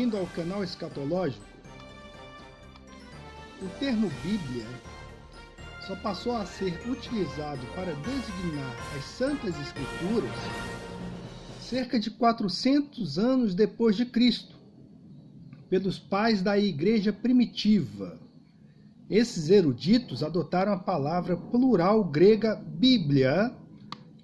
bem-vindo ao canal Escatológico. O termo Bíblia só passou a ser utilizado para designar as Santas Escrituras cerca de 400 anos depois de Cristo, pelos pais da Igreja primitiva. Esses eruditos adotaram a palavra plural grega Bíblia,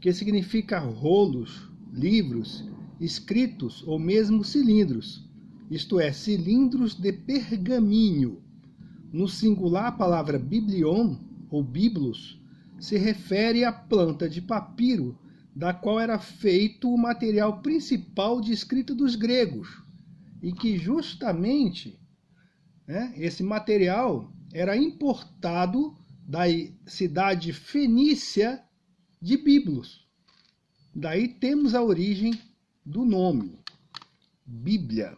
que significa rolos, livros, escritos ou mesmo cilindros, isto é, cilindros de pergaminho. No singular, a palavra biblion ou biblos se refere à planta de papiro, da qual era feito o material principal de escrita dos gregos, e que justamente esse material era importado da cidade fenícia de Biblos. Daí temos a origem do nome, Bíblia.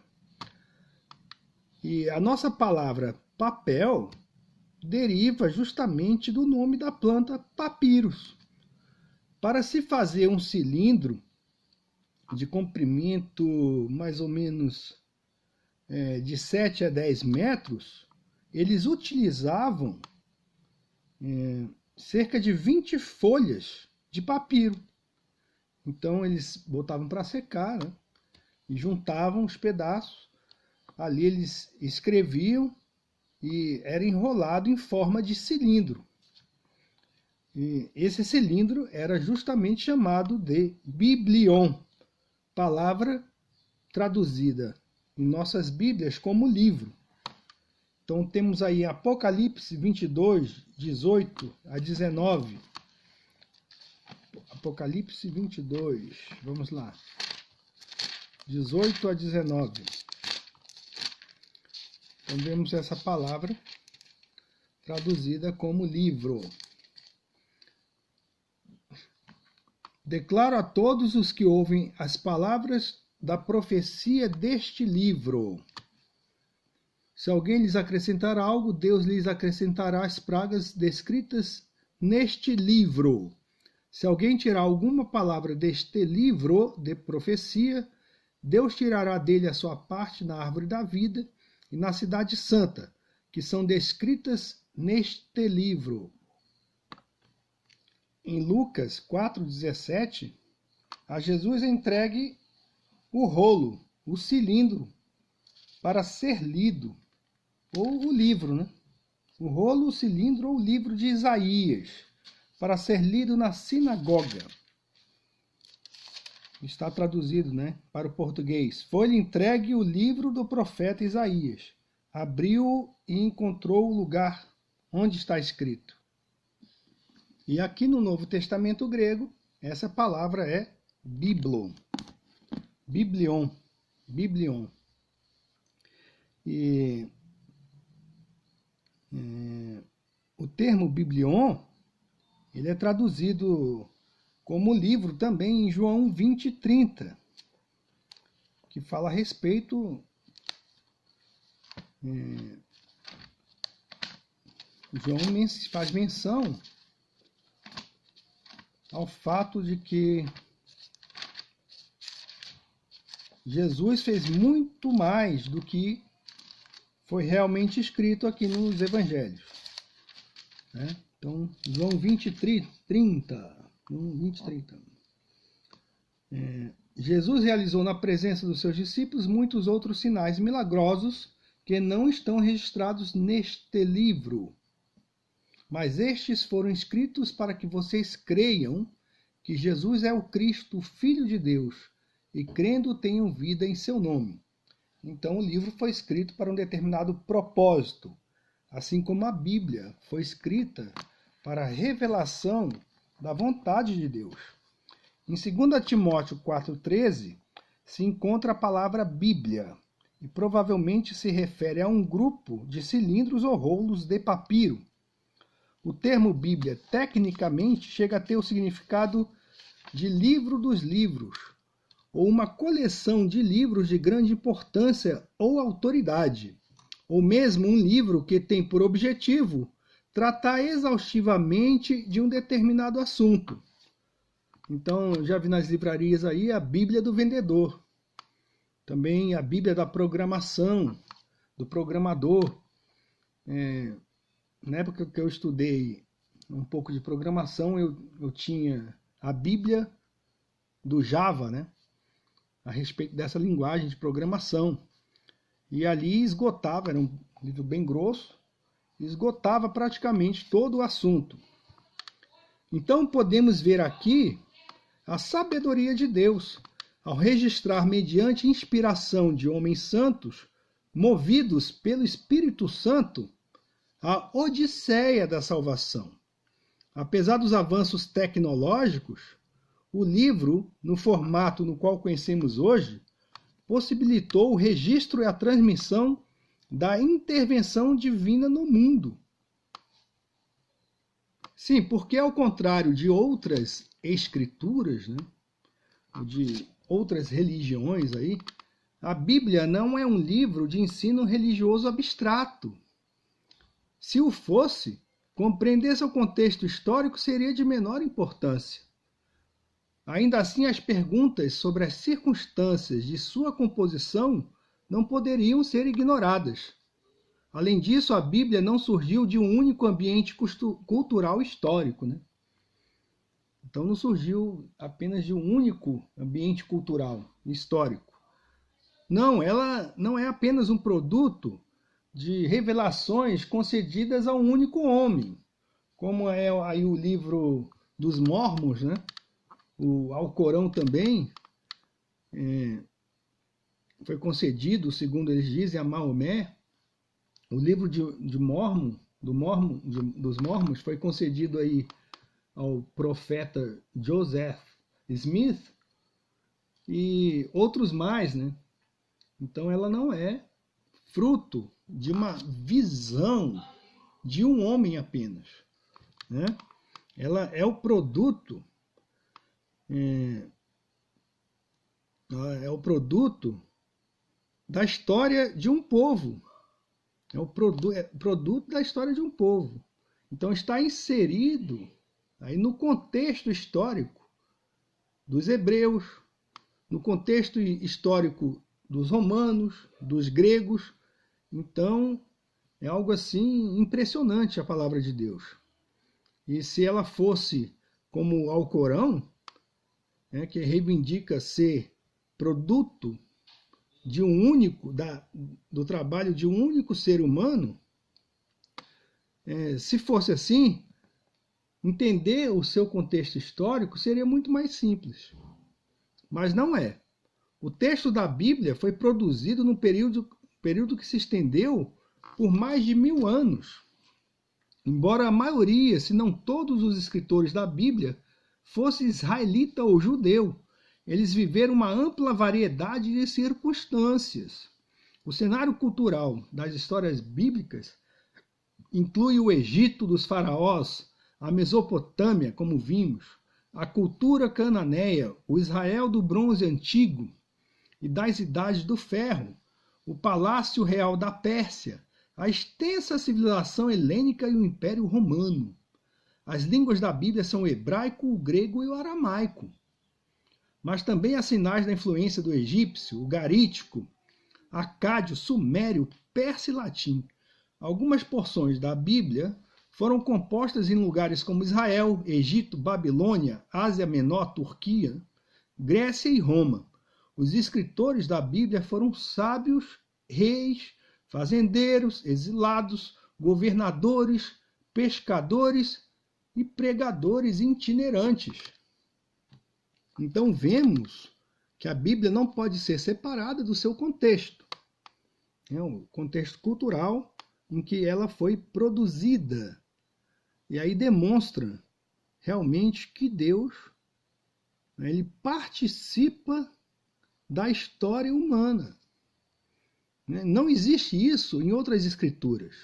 E a nossa palavra papel deriva justamente do nome da planta papyrus. Para se fazer um cilindro de comprimento mais ou menos de 7 a 10 metros, eles utilizavam cerca de 20 folhas de papiro. Então eles botavam para secar, e juntavam os pedaços. Ali eles escreviam e era enrolado em forma de cilindro. E esse cilindro era justamente chamado de biblion, palavra traduzida em nossas Bíblias como livro. Então temos aí Apocalipse 22, 18 a 19. Apocalipse 22, vamos lá. 18 a 19. Então vemos essa palavra traduzida como livro. Declaro a todos os que ouvem as palavras da profecia deste livro. Se alguém lhes acrescentar algo, Deus lhes acrescentará as pragas descritas neste livro. Se alguém tirar alguma palavra deste livro de profecia, Deus tirará dele a sua parte na árvore da vida e na cidade santa, que são descritas neste livro. Em Lucas 4,17, a Jesus é entregue o rolo, o cilindro, para ser lido, ou o livro, O rolo, o cilindro ou o livro de Isaías, para ser lido na sinagoga. Está traduzido, para o português. Foi-lhe entregue o livro do profeta Isaías. Abriu-o e encontrou o lugar onde está escrito. E aqui no Novo Testamento grego, essa palavra é biblo. Biblion. Biblion. E o termo biblion, ele é traduzido como livro também em João 20:30, que fala a respeito... João faz menção ao fato de que Jesus fez muito mais do que foi realmente escrito aqui nos evangelhos. Então, João 20:30. Jesus realizou na presença dos seus discípulos muitos outros sinais milagrosos que não estão registrados neste livro. Mas estes foram escritos para que vocês creiam que Jesus é o Cristo, o Filho de Deus, e crendo tenham vida em seu nome. Então o livro foi escrito para um determinado propósito, assim como a Bíblia foi escrita para a revelação da vontade de Deus. Em 2 Timóteo 4,13 se encontra a palavra Bíblia, e provavelmente se refere a um grupo de cilindros ou rolos de papiro. O termo Bíblia, tecnicamente, chega a ter o significado de livro dos livros, ou uma coleção de livros de grande importância ou autoridade, ou mesmo um livro que tem por objetivo tratar exaustivamente de um determinado assunto. Então, já vi nas livrarias aí a Bíblia do Vendedor. também a Bíblia da programação, do programador. Na época que eu estudei um pouco de programação, eu tinha a Bíblia do Java, né? A respeito dessa linguagem de programação. E ali esgotava, era um livro bem grosso, esgotava praticamente todo o assunto. Então podemos ver aqui a sabedoria de Deus, ao registrar mediante inspiração de homens santos, movidos pelo Espírito Santo, a odisseia da salvação. Apesar dos avanços tecnológicos, o livro, no formato no qual conhecemos hoje, possibilitou o registro e a transmissão da intervenção divina no mundo. Sim, porque ao contrário de outras escrituras, né, de outras religiões aí, a Bíblia não é um livro de ensino religioso abstrato. Se o fosse, compreender seu contexto histórico seria de menor importância. Ainda assim, as perguntas sobre as circunstâncias de sua composição não poderiam ser ignoradas. Além disso, a Bíblia não surgiu de um único ambiente cultural histórico, né? Então não surgiu apenas de um único ambiente cultural histórico. Não, ela não é apenas um produto de revelações concedidas a um único homem, como é aí o livro dos Mormons, né? O Alcorão também foi concedido, segundo eles dizem, a Maomé. O livro dos Mormons foi concedido aí ao profeta Joseph Smith e outros mais, né? Então ela não é fruto de uma visão de um homem apenas, né? Ela é o produto da história de um povo. É o produto da história de um povo. Então está inserido aí no contexto histórico dos hebreus, no contexto histórico dos romanos, dos gregos. Então é algo assim impressionante a palavra de Deus. E se ela fosse como o Alcorão, que reivindica ser produto de um único, do trabalho de um único ser humano, se fosse assim, entender o seu contexto histórico seria muito mais simples. Mas não é. O texto da Bíblia foi produzido num período que se estendeu por mais de 1000 anos. Embora a maioria, se não todos os escritores da Bíblia, fosse israelita ou judeu, eles viveram uma ampla variedade de circunstâncias. O cenário cultural das histórias bíblicas inclui o Egito dos faraós, a Mesopotâmia, como vimos, a cultura cananeia, o Israel do bronze antigo e das idades do ferro, o palácio real da Pérsia, a extensa civilização helênica e o Império Romano. As línguas da Bíblia são o hebraico, o grego e o aramaico. Mas também há sinais da influência do egípcio, o garítico, acádio, sumério, persa e latim. Algumas porções da Bíblia foram compostas em lugares como Israel, Egito, Babilônia, Ásia Menor, Turquia, Grécia e Roma. Os escritores da Bíblia foram sábios, reis, fazendeiros, exilados, governadores, pescadores e pregadores itinerantes. Então vemos que a Bíblia não pode ser separada do seu contexto. É o contexto cultural em que ela foi produzida. E aí demonstra realmente que Deus, ele participa da história humana. Não existe isso em outras escrituras.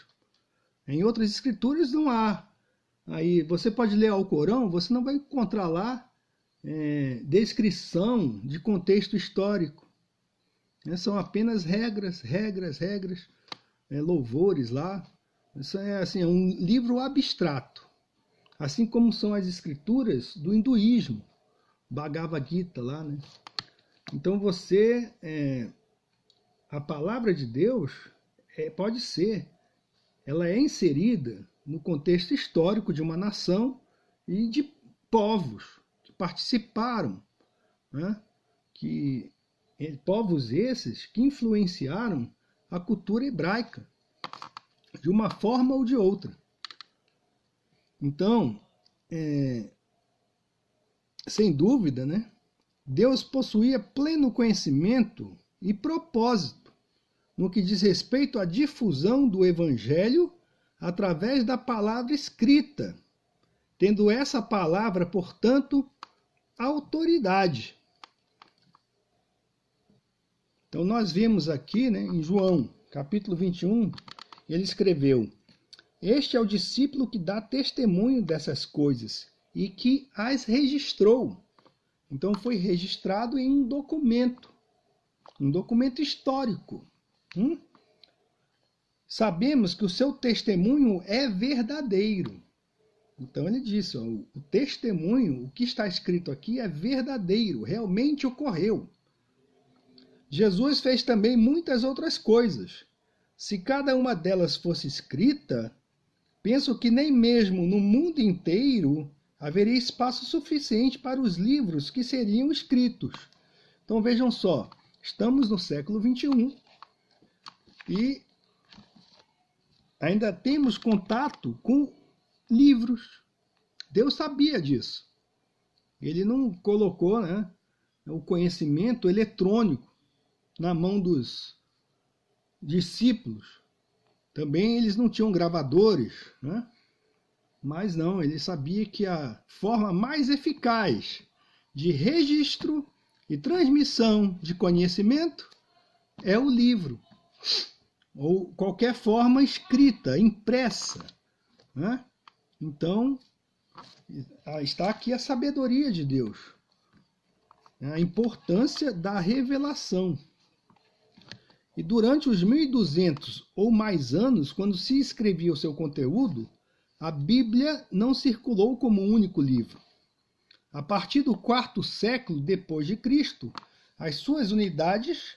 Em outras escrituras não há. Aí você pode ler o Corão, você não vai encontrar lá descrição de contexto histórico. São apenas regras, louvores lá. Isso é um livro abstrato. Assim como são as escrituras do hinduísmo, Bhagavad Gita lá, né? Então você a palavra de Deus pode ser, ela é inserida no contexto histórico de uma nação e de povos que participaram, né? Povos esses que influenciaram a cultura hebraica de uma forma ou de outra. Então, sem dúvida, né, Deus possuía pleno conhecimento e propósito no que diz respeito à difusão do Evangelho através da palavra escrita, tendo essa palavra, portanto, autoridade. Então nós vimos aqui, né, em João, capítulo 21, ele escreveu: este é o discípulo que dá testemunho dessas coisas e que as registrou. Então foi registrado em um documento histórico. Sabemos que o seu testemunho é verdadeiro. Então ele disse, o testemunho, o que está escrito aqui é verdadeiro, realmente ocorreu. Jesus fez também muitas outras coisas. Se cada uma delas fosse escrita, penso que nem mesmo no mundo inteiro haveria espaço suficiente para os livros que seriam escritos. Então vejam só, estamos no século XXI e ainda temos contato com livros. Deus sabia disso. Ele não colocou, né, o conhecimento eletrônico na mão dos discípulos. Também eles não tinham gravadores, né? Mas não, ele sabia que a forma mais eficaz de registro e transmissão de conhecimento é o livro, ou qualquer forma escrita, impressa, né? Então, está aqui a sabedoria de Deus, a importância da revelação. E durante os 1200 ou mais anos, quando se escrevia o seu conteúdo, a Bíblia não circulou como um único livro. A partir do 4º século depois de Cristo, as suas unidades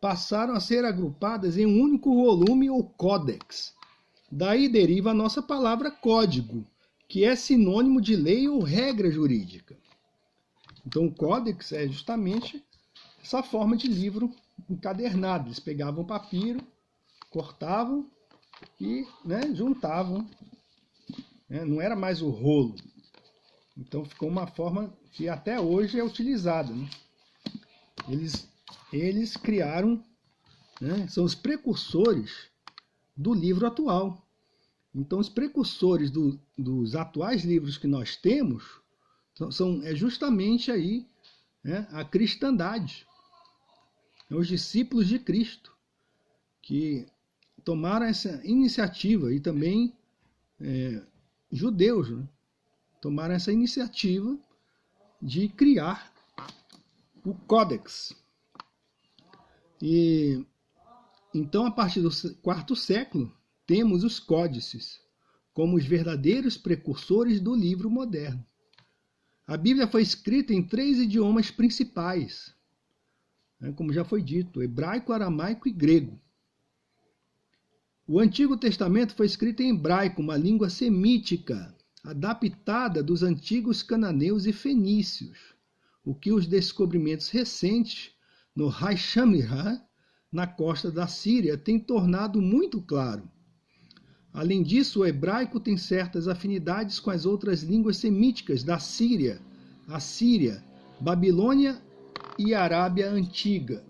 passaram a ser agrupadas em um único volume ou códex. Daí deriva a nossa palavra código, que é sinônimo de lei ou regra jurídica. Então o códex é justamente essa forma de livro encadernado. Eles pegavam papiro, cortavam e, né, juntavam. Não era mais o rolo. Então ficou uma forma que até hoje é utilizada, né? Eles criaram, né, são os precursores do livro atual. Então os precursores dos atuais livros que nós temos é justamente aí, né, a cristandade. Os discípulos de Cristo que tomaram essa iniciativa, e também judeus, né, tomaram essa iniciativa de criar o Códex. E então, a partir do 4º século, temos os códices como os verdadeiros precursores do livro moderno. A Bíblia foi escrita em 3 idiomas principais, né, como já foi dito, hebraico, aramaico e grego. O Antigo Testamento foi escrito em hebraico, uma língua semítica, adaptada dos antigos cananeus e fenícios, o que os descobrimentos recentes no Haishamirah, na costa da Síria, têm tornado muito claro. Além disso, o hebraico tem certas afinidades com as outras línguas semíticas da Síria, Assíria, Babilônia e Arábia Antiga.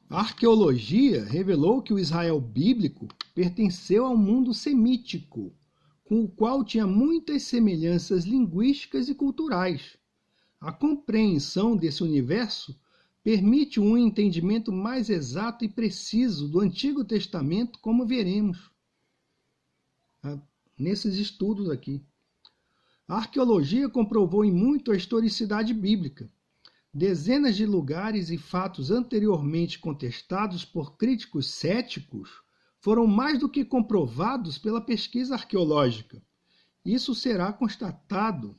A arqueologia revelou que o Israel bíblico pertenceu ao mundo semítico, com o qual tinha muitas semelhanças linguísticas e culturais. A compreensão desse universo permite um entendimento mais exato e preciso do Antigo Testamento, como veremos nesses estudos aqui. A arqueologia comprovou em muito a historicidade bíblica. Dezenas de lugares e fatos anteriormente contestados por críticos céticos foram mais do que comprovados pela pesquisa arqueológica. Isso será constatado,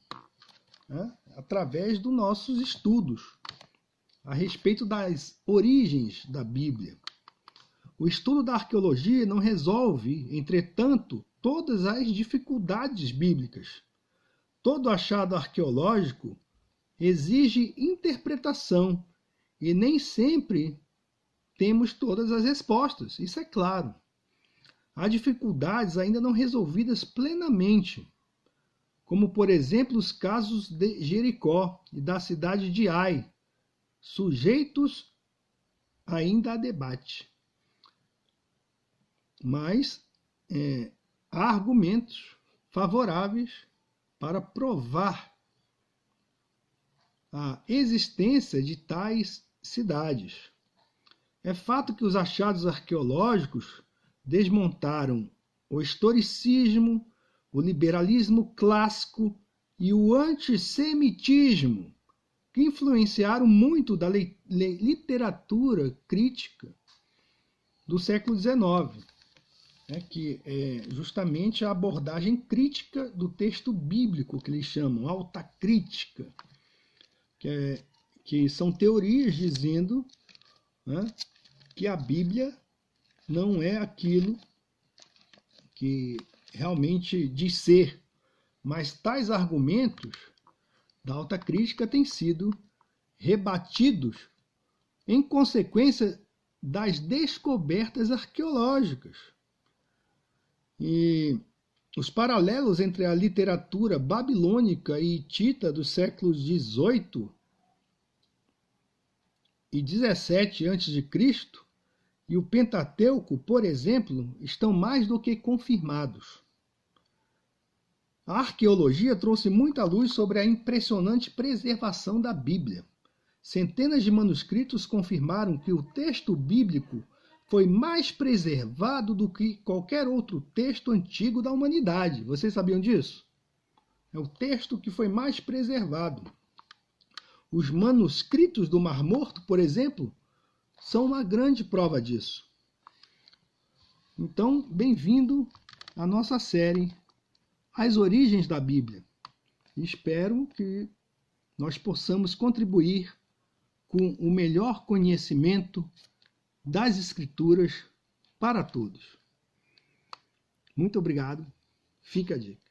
né, através dos nossos estudos. a respeito das origens da Bíblia. O estudo da arqueologia não resolve, entretanto, todas as dificuldades bíblicas. Todo achado arqueológico exige interpretação e nem sempre temos todas as respostas, isso é claro. Há dificuldades ainda não resolvidas plenamente, como, por exemplo, os casos de Jericó e da cidade de Ai, sujeitos ainda a debate. Mas há argumentos favoráveis para provar a existência de tais cidades. É fato que os achados arqueológicos desmontaram o historicismo, o liberalismo clássico e o antissemitismo, que influenciaram muito da literatura crítica do século XIX, que é justamente a abordagem crítica do texto bíblico, que eles chamam, alta crítica, que são teorias dizendo que a Bíblia não é aquilo que realmente diz ser, mas tais argumentos da alta crítica têm sido rebatidos em consequência das descobertas arqueológicas. E os paralelos entre a literatura babilônica e hitita dos séculos XVIII e XVII a.C. e o Pentateuco, por exemplo, estão mais do que confirmados. A arqueologia trouxe muita luz sobre a impressionante preservação da Bíblia. Centenas de manuscritos confirmaram que o texto bíblico foi mais preservado do que qualquer outro texto antigo da humanidade. Vocês sabiam disso? É o texto que foi mais preservado. Os manuscritos do Mar Morto, por exemplo, são uma grande prova disso. Então, bem-vindo à nossa série As Origens da Bíblia. Espero que nós possamos contribuir com o melhor conhecimento das Escrituras para todos. Muito obrigado. Fica a dica.